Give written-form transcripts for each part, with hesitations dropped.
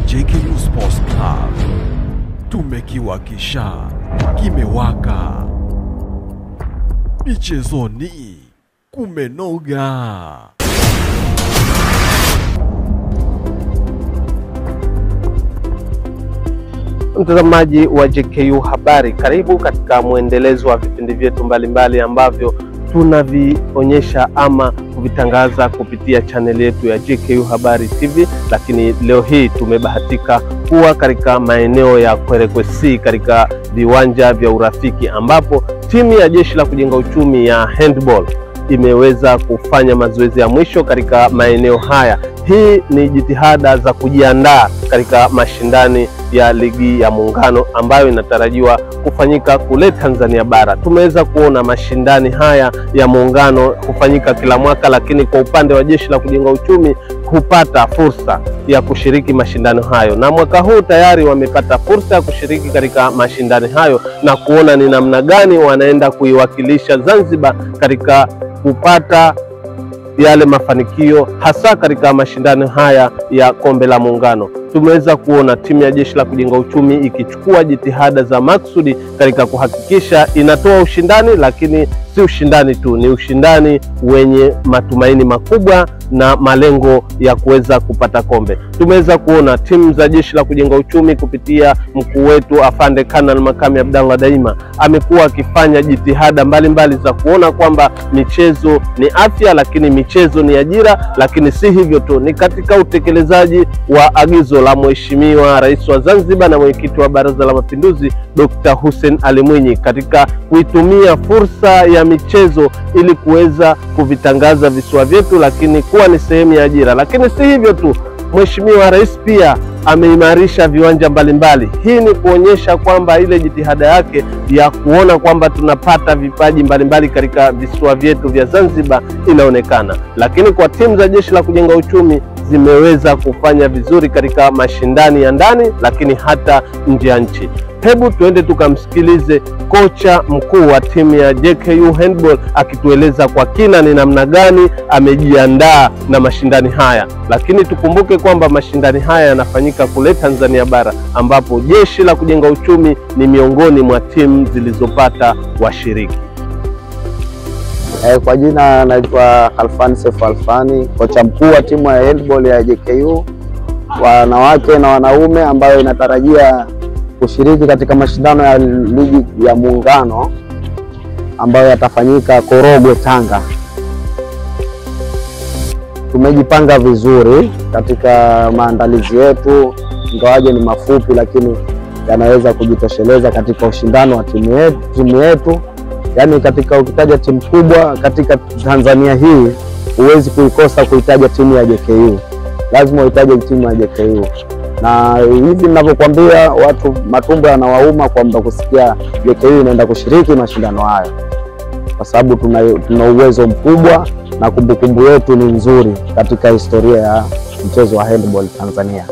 JKU Sports Club tumekiwakisha, kimewaka. Michezoni kumenoga. Mtazamaji wa JKU Habari, karibu katika mwendelezo wa vipindi vyetu mbalimbali ambavyo tunavionyesha ama kuvitangaza kupitia chaneli yetu ya JKU Habari TV. Lakini leo hii tumebahatika kuwa katika maeneo ya Kwerekwesi katika viwanja vya Urafiki, ambapo timu ya Jeshi la Kujenga Uchumi ya handball imeweza kufanya mazoezi ya mwisho katika maeneo haya. Hii ni jitihada za kujiandaa katika mashindani ya ligi ya Muungano ambayo inatarajiwa kufanyika kule Tanzania bara. Tumeweza kuona mashindani haya ya Muungano kufanyika kila mwaka, lakini kwa upande wa Jeshi la Kujenga Uchumi hupata fursa ya kushiriki mashindano hayo, na mwaka huu tayari wamepata fursa ya kushiriki katika mashindani hayo na kuona ni namna gani wanaenda kuiwakilisha Zanzibar katika kupata yale mafanikio, hasa katika mashindano haya ya Kombe la Muungano. Tumeweza kuona timu ya Jeshi la Kujenga Uchumi ikichukua jitihada za maksudi katika kuhakikisha inatoa ushindani, lakini si ushindani tu, ni ushindani wenye matumaini makubwa na malengo ya kuweza kupata kombe. Tumeweza kuona timu za Jeshi la Kujenga Uchumi kupitia mkuu wetu Afande Kanali Makame Abdallah Daima amekuwa akifanya jitihada mbalimbali za kuona kwamba michezo ni afya, lakini michezo ni ajira. Lakini si hivyo tu, ni katika utekelezaji wa agizo la Mheshimiwa Rais wa Zanzibar na mwenyekiti wa Baraza la Mapinduzi Dr. Hussein Ali Mwinyi katika kuitumia fursa ya michezo ili kuweza kuvitangaza visiwa vyetu, lakini kuwa ni sehemu ya ajira. Lakini si hivyo tu, Mheshimiwa Rais pia ameimarisha viwanja mbalimbali. Hii ni kuonyesha kwamba ile jitihada yake ya kuona kwamba tunapata vipaji mbalimbali katika visiwa vyetu vya Zanzibar inaonekana. Lakini kwa timu za Jeshi la Kujenga Uchumi zimeweza kufanya vizuri katika mashindani ya ndani, lakini hata nje ya nchi. Hebu tuende tukamsikilize kocha mkuu wa timu ya JKU Handball akitueleza kwa kina ni namna gani amejiandaa na mashindani haya. Lakini tukumbuke kwamba mashindani haya yanafanyika kule Tanzania bara, ambapo Jeshi la Kujenga Uchumi ni miongoni mwa timu zilizopata washiriki. Kwa jina naitwa Alfani Sefu Alfani, kocha mkuu wa timu ya handball ya JKU wanawake na wanaume, ambayo inatarajia kushiriki katika mashindano ya ligi ya Muungano ambayo yatafanyika Korogwe, Tanga. Tumejipanga vizuri katika maandalizi yetu, ingawaje ni mafupi, lakini yanaweza kujitosheleza katika ushindano wa timu yetu. Yaani katika ukitaja timu kubwa katika Tanzania hii, huwezi kuikosa kuitaja timu ya JKU. Lazima uitaje timu ya JKU. Na hivi ninavyokuambia, watu matumbo yanawauma kwamba kusikia JKU inaenda kushiriki mashindano haya, kwa sababu tuna uwezo mkubwa na kumbukumbu yetu ni nzuri katika historia ya mchezo wa handball Tanzania.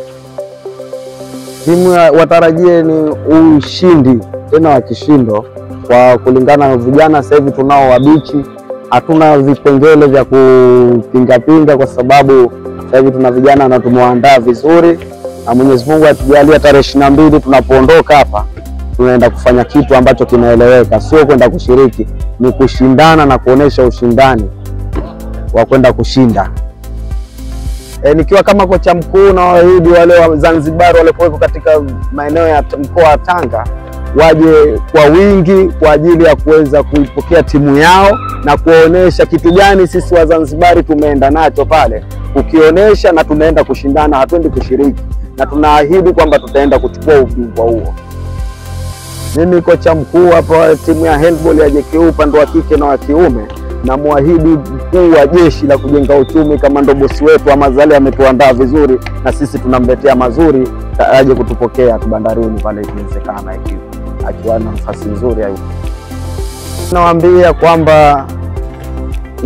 Timu watarajie ni ushindi, tena wa kishindo, kwa kulingana na vijana sasa hivi tunao wabichi. Hatuna vipengele vya kupinga kwa sababu sasa hivi tuna vijana na tumewaandaa vizuri, na Mwenyezi Mungu atujalie tarehe 22 tunapoondoka hapa tunaenda kufanya kitu ambacho kinaeleweka, sio kwenda kushiriki, ni kushindana na kuonesha ushindani wa kwenda kushinda. Nikiwa kama kocha mkuu na waahidi wale wa Zanzibar wale kuwepo katika maeneo ya mkoa wa Tanga waje kwa wingi kwa ajili ya kuweza kuipokea timu yao na kuonesha kitu gani sisi wa Zanzibari tumeenda nacho pale, ukionyesha na tunaenda kushindana, hatuendi kushiriki, na tunaahidi kwamba tutaenda kuchukua ubingwa huo. Mimi kocha mkuu hapa timu ya handball ya JKU upande wa kike na wa kiume, na muahidi mkuu wa Jeshi la Kujenga Uchumi kama ndo bosi wetu Amazali ametuandaa vizuri, na sisi tunamletea mazuri, aje kutupokea tubandarini pale ikiwezekana, akiwa na nafasi nzuri hapo. Nawaambia kwamba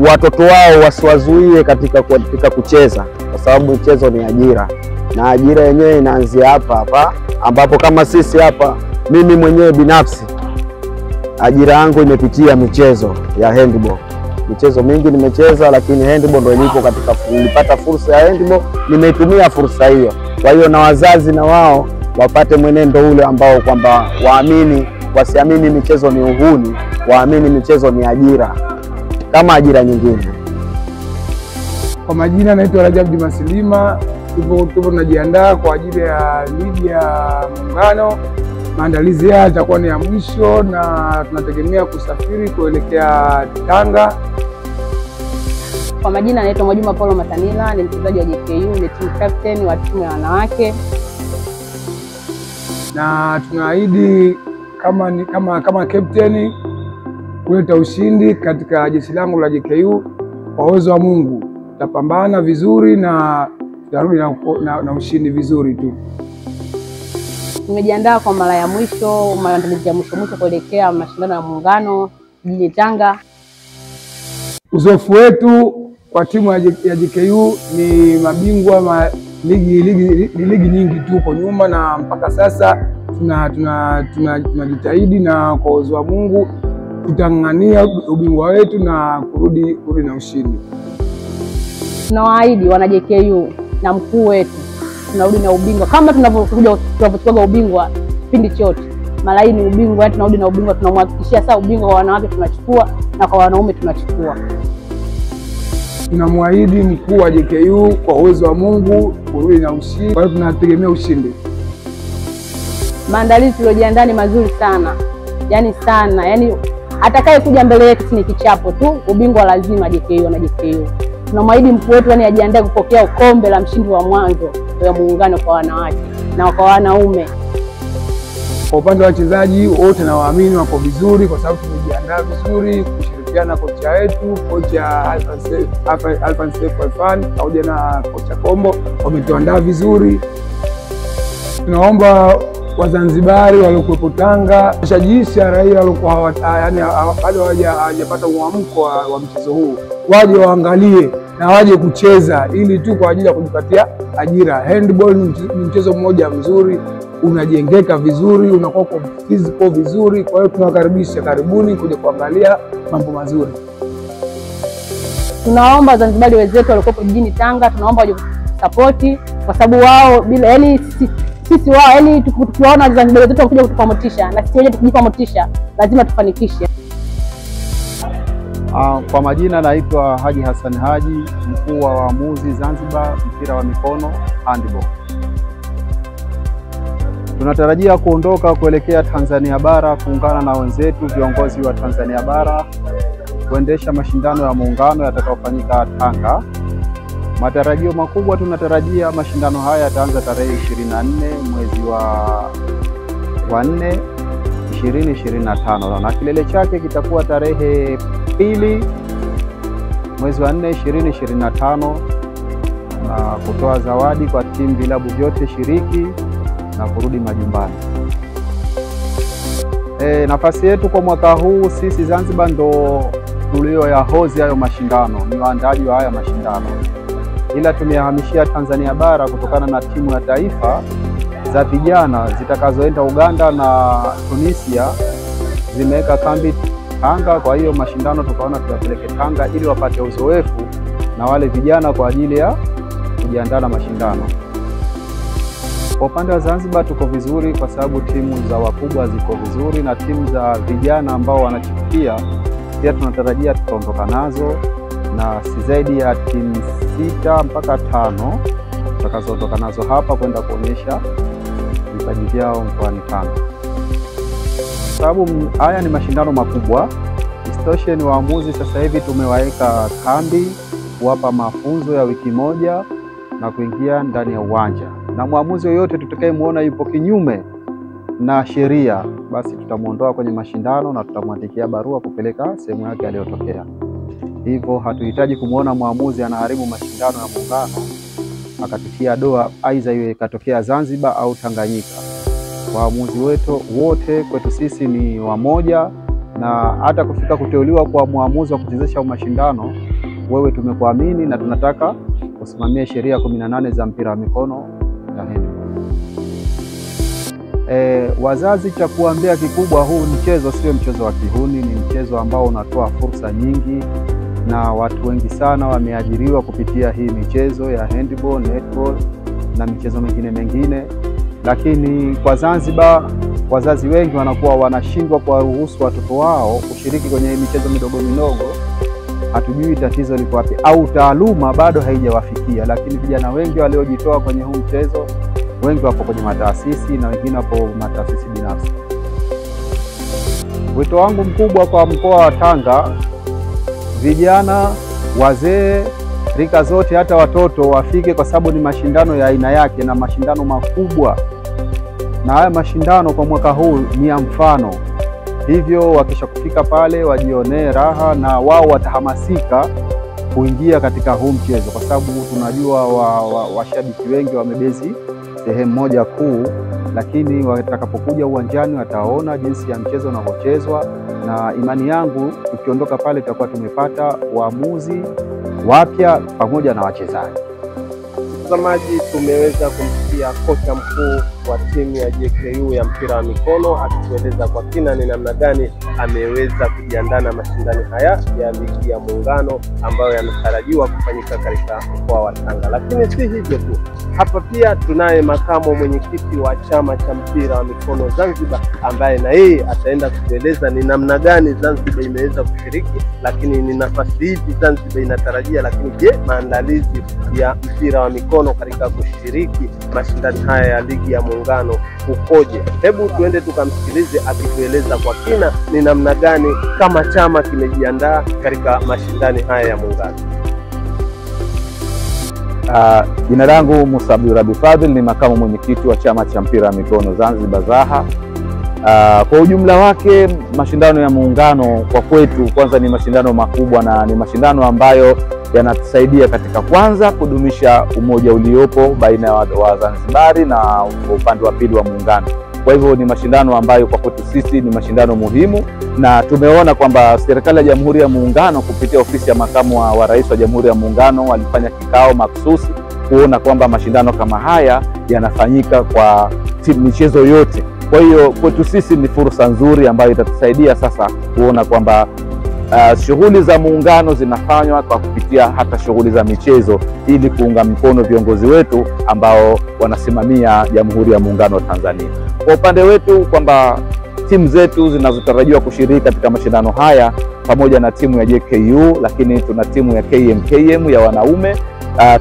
watoto wao wasiwazuie katika kucheza, kwa sababu mchezo ni ajira, na ajira yenyewe inaanzia hapa ambapo kama sisi hapa, mimi mwenyewe binafsi ajira yangu imepitia michezo ya handball. Michezo mingi nimecheza, lakini handball ndio ilipo katika, nilipata fursa ya handball, nimeitumia fursa hiyo. Kwa hiyo na wazazi na wao wapate mwenendo ule ambao kwamba wasiamini michezo ni uhuni, waamini michezo ni ajira kama ajira nyingine. Kwa majina naitwa Rajab Juma Silima. Tupo tunajiandaa kwa ajili ya ligi ya Muungano. Maandalizi haya yatakuwa ni ya mwisho na tunategemea kusafiri kuelekea Tanga. Kwa majina naitwa Mwajuma Paulo Matanila, ni mchezaji wa JKU, ni team captain wa timu ya wanawake. Na tunaahidi kama captain kuleta ushindi katika jeshi langu la JKU. Kwa uwezo wa Mungu tutapambana vizuri na tutarudi na ushindi vizuri tu. Tumejiandaa kwa mara ya mwisho, maandalizi ya mwisho kuelekea mashindano ya Muungano jijini Tanga. Uzoefu wetu kwa timu ya JKU ni mabingwa ligi nyingi tu kwa nyuma, na mpaka sasa tunajitahidi na kwa uwezo wa Mungu tutang'ania ubingwa wetu na kurudi na ushindi. Tunawaahidi wana JKU na mkuu wetu tunarudi na ubingwa kama tunavyochukua ubingwa kipindi chote. Mara hii ni ubingwa, tunarudi na ubingwa, tunamhakikishia sasa ubingwa kwa wanawake tunachukua na kwa wanaume tunachukua. Tunamwahidi mkuu wa JKU kwa uwezo wa Mungu kurudi na ushindi. Kwa hiyo tunategemea ushindi. Maandalizi tuliojiandaa ni mazuri sana. Yaani atakaye kuja mbele yetu ni kichapo tu, ubingwa lazima JKU na JKU. Tunamwahidi mkuu wetu ajiandae kupokea ukombe la mshindi wa mwanzo wa Muungano kwa wanawake na kwa wanaume. Kwa upande wa wachezaji wote na waamini wako vizuri kwa sababu tumejiandaa vizuri kushirikiana na kocha wetu, kocha Alfan Seif Alfan pamoja na kocha Kombo wametuandaa vizuri. Tunaomba Wazanzibari waliokuwepo Tanga, washajiisha raia waliokuwa bado hawajapata uamko wa mchezo huu, waje waangalie na waje kucheza ili tu kwa ajili ya kujipatia ajira. Handball ni mchezo mmoja mzuri, unajengeka vizuri, unakuwa kwa physical vizuri. Kwa hiyo tunawakaribisha, karibuni kuja kuangalia mambo mazuri. Tunaomba Wazanzibari wenzetu waliokuwa jijini Tanga, tunaomba waje support kwa sababu wao bila sisi wao tukiwaona Wazanzibari wenzetu wanakuja kutupa motisha, na sisi wenyewe tukijipa motisha lazima tufanikishe. Kwa majina naitwa Haji Hassan Haji, mkuu wa waamuzi Zanzibar mpira wa mikono handball. Tunatarajia kuondoka kuelekea Tanzania bara kuungana na wenzetu viongozi wa Tanzania bara kuendesha mashindano ya Muungano yatakayofanyika Tanga. Matarajio makubwa, tunatarajia mashindano haya yataanza tarehe 24 mwezi wa 4 2025 na kilele chake kitakuwa tarehe 2 mwezi wa 4 2025 na kutoa zawadi kwa timu vilabu vyote shiriki na kurudi majumbani. Nafasi yetu kwa mwaka huu sisi Zanzibar ndo tulioyahozi hayo mashindano, ni waandaji wa haya mashindano, ila tumehamishia Tanzania bara kutokana na timu ya taifa za vijana zitakazoenda Uganda na Tunisia zimeweka kambi Tanga. Kwa hiyo mashindano tukaona tuyapeleke Tanga ili wapate uzoefu na wale vijana kwa ajili ya kujiandaa na mashindano. Kwa upande wa Zanzibar tuko vizuri kwa sababu timu za wakubwa ziko vizuri na timu za vijana ambao wanachipukia pia tunatarajia tutaondoka nazo, na si zaidi ya timu 6 mpaka 5 tutakazoondoka nazo hapa kwenda kuonyesha vipaji vyao mkoani Tanga. Sababu haya ni mashindano makubwa. Isitoshe ni waamuzi sasa hivi tumewaweka kambi kuwapa mafunzo ya wiki moja na kuingia ndani ya uwanja, na mwamuzi yoyote tutakayemuona yupo kinyume na sheria basi tutamuondoa kwenye mashindano na tutamwandikia barua kupeleka sehemu yake aliyotokea. Hivyo hatuhitaji kumuona mwamuzi anaharibu mashindano ya Muungano akatutia doa aidha iwe ikatokea Zanzibar au Tanganyika. Waamuzi wetu wote kwetu sisi ni wamoja, na hata kufika kuteuliwa kwa mwamuzi wa kuchezesha mashindano, wewe tumekuamini na tunataka usimamie sheria 18 za mpira wa mikono ya handball. Wazazi, cha kuambia kikubwa, huu mchezo sio mchezo wa kihuni, ni mchezo ambao unatoa fursa nyingi na watu wengi sana wameajiriwa kupitia hii michezo ya handball, netball na michezo mengine, lakini kwa Zanzibar wazazi wengi wanakuwa wanashindwa kuwaruhusu watoto wao kushiriki kwenye michezo midogo. Hatujui tatizo liko wapi, au taaluma bado haijawafikia, lakini vijana wengi waliojitoa kwenye huu mchezo wengi wapo kwenye mataasisi na wengine wapo mataasisi binafsi. Wito wangu mkubwa kwa mkoa wa Tanga, vijana, wazee, rika zote, hata watoto wafike, kwa sababu ni mashindano ya aina yake na mashindano makubwa, na haya mashindano kwa mwaka huu ni ya mfano. Hivyo wakisha kufika pale wajionee raha, na wao watahamasika kuingia katika huu mchezo, kwa sababu tunajua washabiki wengi wamebezi sehemu moja kuu, lakini watakapokuja uwanjani wataona jinsi ya mchezo unavyochezwa, na imani yangu tukiondoka pale tutakuwa tumepata waamuzi wapya pamoja na wachezaji. Mtazamaji, tumeweza kumsikia kocha mkuu wa timu ya JKU ya mpira wa mikono akitueleza kwa kina ni namna gani ameweza kujiandaa na mashindano haya ya ligi ya Muungano ambayo yanatarajiwa kufanyika katika mkoa wa Tanga. Lakini si hivyo tu, hapa pia tunaye makamu mwenyekiti wa chama cha mpira wa mikono Zanzibar, ambaye na yeye ataenda kutueleza ni namna gani Zanzibar imeweza kushiriki, lakini ni nafasi hizi Zanzibar inatarajia, lakini je, maandalizi ya mpira wa mikono katika kushiriki mashindano haya ya ligi ya Muungano ukoje? Hebu tuende tukamsikilize akitueleza kwa kina ni namna gani kama chama kimejiandaa katika mashindano haya ya Muungano. Jina langu Musa Abdurabi Fadhil, ni makamu mwenyekiti wa chama cha mpira wa mikono Zanzibar ZAHA. Kwa ujumla wake mashindano ya Muungano kwa kwetu kwanza ni mashindano makubwa, na ni mashindano ambayo yanatusaidia katika kwanza kudumisha umoja uliopo baina ya Wazanzibari na upande wa pili wa Muungano. Kwa hivyo ni mashindano ambayo kwa kwetu sisi ni mashindano muhimu, na tumeona kwamba serikali ya Jamhuri ya Muungano kupitia ofisi ya makamu wa rais wa Jamhuri ya Muungano walifanya kikao makhsusi kuona kwamba mashindano kama haya yanafanyika kwa michezo yote. Kwa hiyo kwetu sisi ni fursa nzuri ambayo itatusaidia sasa kuona kwamba shughuli za Muungano zinafanywa kwa kupitia hata shughuli za michezo, ili kuunga mkono viongozi wetu ambao wanasimamia Jamhuri ya Muungano wa Tanzania. Kwa upande wetu kwamba timu zetu zinazotarajiwa kushiriki katika mashindano haya pamoja na timu ya JKU, lakini tuna timu ya KMKM ya wanaume,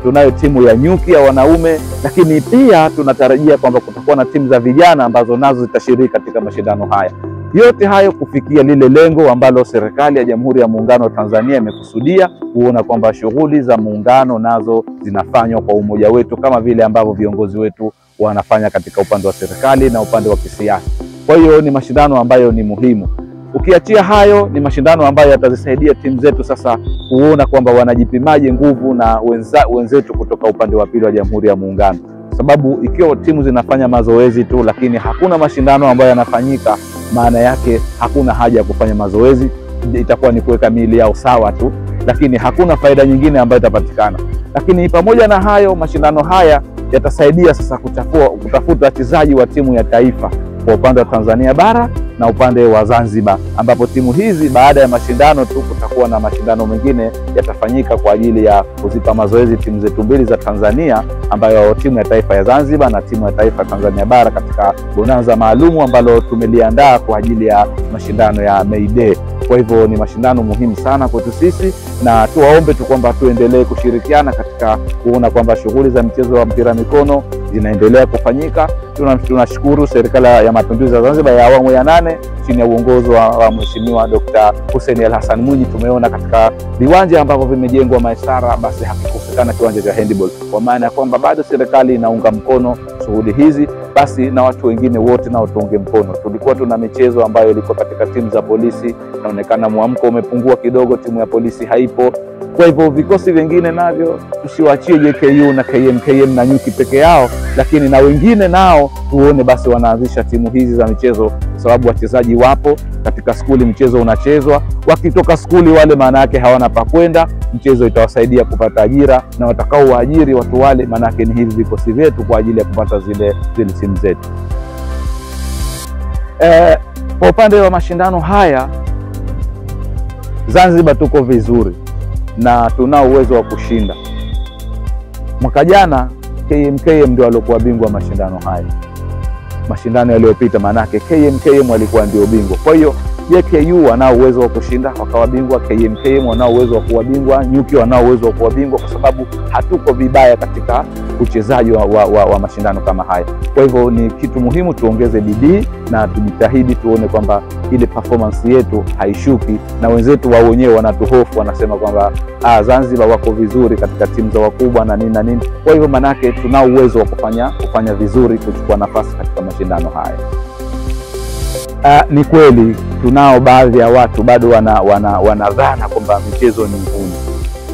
tunayo timu ya Nyuki ya wanaume, lakini pia tunatarajia kwamba kutakuwa na timu za vijana ambazo nazo zitashiriki katika mashindano haya. Yote hayo kufikia lile lengo ambalo serikali ya Jamhuri ya Muungano wa Tanzania imekusudia, kuona kwamba shughuli za Muungano nazo zinafanywa kwa umoja wetu kama vile ambavyo viongozi wetu wanafanya katika upande wa serikali na upande wa kisiasa. Kwa hiyo ni mashindano ambayo ni muhimu. Ukiachia hayo, ni mashindano ambayo yatazisaidia timu zetu sasa kuona kwamba wanajipimaje nguvu na wenzetu kutoka upande wa pili wa Jamhuri ya Muungano. Sababu ikiwa timu zinafanya mazoezi tu lakini hakuna mashindano ambayo yanafanyika, maana yake hakuna haja ya kufanya mazoezi, itakuwa ni kuweka miili yao sawa tu, lakini hakuna faida nyingine ambayo itapatikana. Lakini pamoja na hayo, mashindano haya yatasaidia sasa kutafuta wachezaji wa timu ya taifa kwa upande wa Tanzania bara na upande wa Zanzibar, ambapo timu hizi baada ya mashindano tu kutakuwa na mashindano mengine yatafanyika kwa ajili ya kuzipa mazoezi timu zetu mbili za Tanzania, ambayo timu ya taifa ya Zanzibar na timu ya taifa ya Tanzania bara, katika bonanza maalumu ambalo tumeliandaa kwa ajili ya mashindano ya May Day. Kwa hivyo ni mashindano muhimu sana kwetu sisi, na tuwaombe tu kwamba tuendelee kushirikiana katika kuona kwamba shughuli za mchezo wa mpira mikono zinaendelea kufanyika. Tunashukuru Serikali ya Mapinduzi ya Zanzibar ya awamu ya 8 chini ya uongozi wa Mheshimiwa Dr. Hussein Ali Hassan Mwinyi, tumeona katika viwanja ambavyo vimejengwa Maisara basi hakikosekana kiwanja cha handball, kwa maana ya kwamba bado serikali inaunga mkono shughuli hizi, basi na watu wengine wote nao tuunge mkono. Tulikuwa tuna michezo ambayo ilikuwa katika timu za polisi, inaonekana mwamko umepungua kidogo, timu ya polisi haipo. Kwa hivyo vikosi vingine navyo tusiwaachie JKU na KMKM na Nyuki peke yao, lakini na wengine nao tuone basi wanaanzisha timu hizi za michezo, kwa sababu wachezaji wapo katika skuli, mchezo unachezwa. Wakitoka skuli wale maana yake hawana pa kwenda, mchezo itawasaidia kupata ajira, na watakao waajiri watu wale maana yake ni hivi vikosi vyetu kwa ajili ya kupata zile timu zetu. Kwa upande wa mashindano haya Zanzibar tuko vizuri na tunao uwezo wa kushinda. Mwaka jana KMKM ndio waliokuwa bingwa mashindano haya, mashindano yaliyopita, manake KMKM walikuwa ndio bingwa. Kwa hiyo JKU wanao uwezo wa kushinda wakawa bingwa, KMKM wanao uwezo wa kuwa bingwa, Nyuki wanao uwezo wa kuwa bingwa, kwa sababu hatuko vibaya katika uchezaji wa mashindano kama haya. Kwa hivyo ni kitu muhimu tuongeze bidii na tujitahidi tuone kwamba ile performance yetu haishuki, na wenzetu wao wenyewe wanatuhofu, wanasema kwamba Zanzibar wako vizuri katika timu za wakubwa na nini na nini. Kwa hivyo manake tunao uwezo wa kufanya vizuri, kuchukua nafasi katika mashindano haya. Ni kweli tunao baadhi ya watu bado wanadhana kwamba michezo ni uhuni.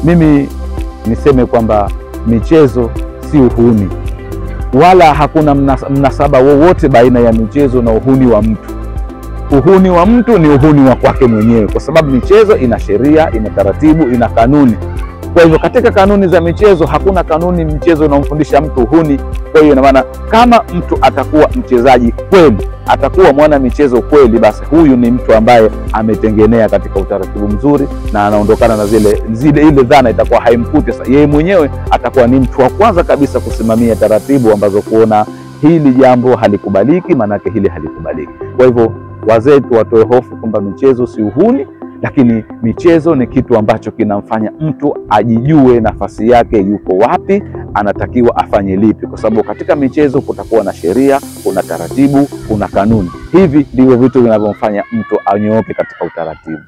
Mimi niseme kwamba michezo si uhuni, wala hakuna mnasaba wowote baina ya michezo na uhuni wa mtu. Uhuni wa mtu ni uhuni wa kwake mwenyewe, kwa sababu michezo ina sheria, ina taratibu, ina kanuni. Kwa hivyo katika kanuni za michezo hakuna kanuni mchezo unaomfundisha mtu uhuni. Kwa hiyo ina maana kama mtu atakuwa mchezaji kweli, atakuwa mwana michezo kweli, basi huyu ni mtu ambaye ametengenea katika utaratibu mzuri na anaondokana na ile dhana itakuwa haimkuti. Sasa yeye mwenyewe atakuwa ni mtu wa kwanza kabisa kusimamia taratibu ambazo kuona hili jambo halikubaliki, manake hili halikubaliki. Kwa hivyo wazee watoe hofu kwamba michezo si uhuni, lakini michezo ni kitu ambacho kinamfanya mtu ajijue nafasi yake, yuko wapi, anatakiwa afanye lipi, kwa sababu katika michezo kutakuwa na sheria, kuna taratibu, kuna kanuni. Hivi ndivyo vitu vinavyomfanya mtu anyooke katika utaratibu.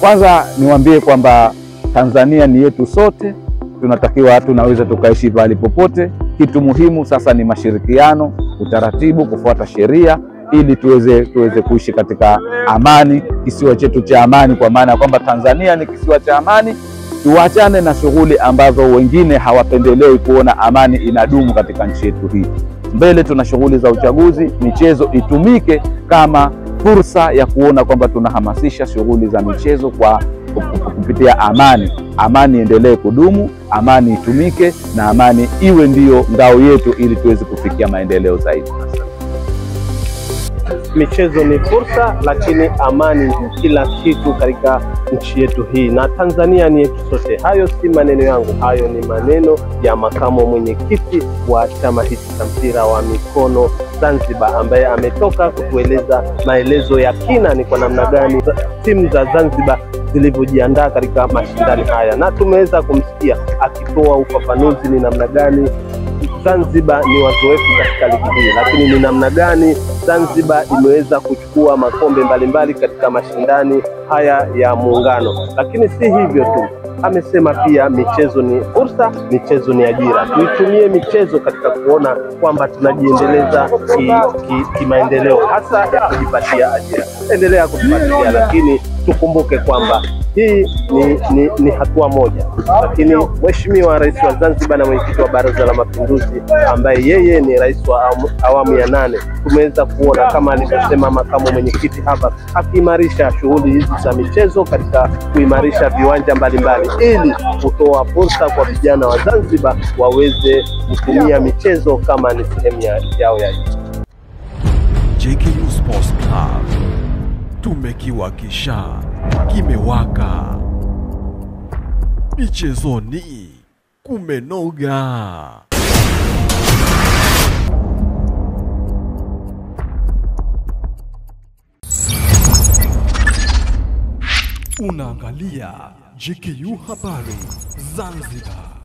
Kwanza niwaambie kwamba Tanzania ni yetu sote, tunatakiwa tunaweza tukaishi pale popote. Kitu muhimu sasa ni mashirikiano, utaratibu, kufuata sheria ili tuweze kuishi katika amani, kisiwa chetu cha amani, kwa maana kwamba Tanzania ni kisiwa cha amani. Tuachane na shughuli ambazo wengine hawapendelei kuona amani inadumu katika nchi yetu hii. Mbele tuna shughuli za uchaguzi, michezo itumike kama fursa ya kuona kwamba tunahamasisha shughuli za michezo kwa kupitia amani. Amani endelee kudumu, amani itumike, na amani iwe ndiyo ngao yetu ili tuweze kufikia maendeleo zaidi. Michezo ni fursa, lakini amani ni kila kitu katika nchi yetu hii, na Tanzania ni yetu sote. Hayo si maneno yangu, hayo ni maneno ya makamu mwenyekiti wa chama hiki cha mpira wa mikono Zanzibar, ambaye ametoka kutueleza maelezo ya kina ni kwa namna gani timu za Zanzibar zilivyojiandaa katika mashindano haya, na tumeweza kumsikia akitoa ufafanuzi ni namna gani Zanzibar ni wazoefu katika ligi hii, lakini ni namna gani Zanzibar imeweza kuchukua makombe mbalimbali katika mashindano haya ya Muungano. Lakini si hivyo tu, amesema pia michezo ni fursa, michezo ni ajira. Tuitumie michezo katika kuona kwamba tunajiendeleza kimaendeleo, hasa ya kujipatia ajira. Endelea kutupatia, lakini tukumbuke kwamba hii ni hatua moja. Lakini Mheshimiwa Rais wa Zanzibar na mwenyekiti wa Baraza la Mapinduzi, ambaye yeye ni rais wa awamu ya 8, tumeweza kuona kama alivyosema makamu mwenyekiti hapa, akiimarisha shughuli hizi za michezo katika kuimarisha viwanja mbalimbali ili kutoa fursa kwa vijana wa Zanzibar waweze kutumia michezo kama ni sehemu yao ya nchi. JKU Sports Club, tumekiwakisha, kimewaka. Michezoni kumenoga. Unaangalia JKU Habari Zanzibar.